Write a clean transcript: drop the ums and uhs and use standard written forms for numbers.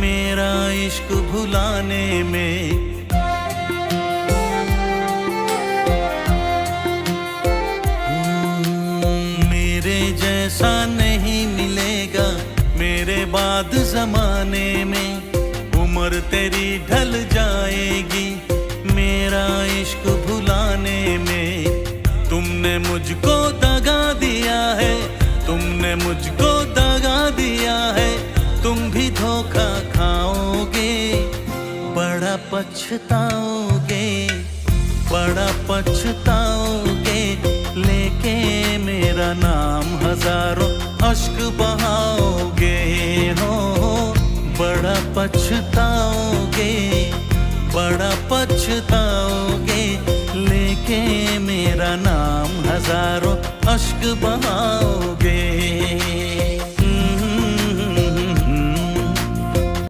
मेरा इश्क भुलाने में। मेरे जैसा नहीं मिलेगा मेरे बाद जमाने में। उम्र तेरी ढल जाएगी मेरा इश्क भुलाने में। तुमने मुझको दगा दिया है, तुमने मुझको दगा दिया है। तुम भी धोखा खाओगे, बड़ा पछताओगे, बड़ा पछताओगे। लेके मेरा नाम हजारों अश्क बहाओगे हो, बड़ा पछताओगे, बड़ा पछताओगे। लेके मेरा नाम हजारों अश्क बहाओगे।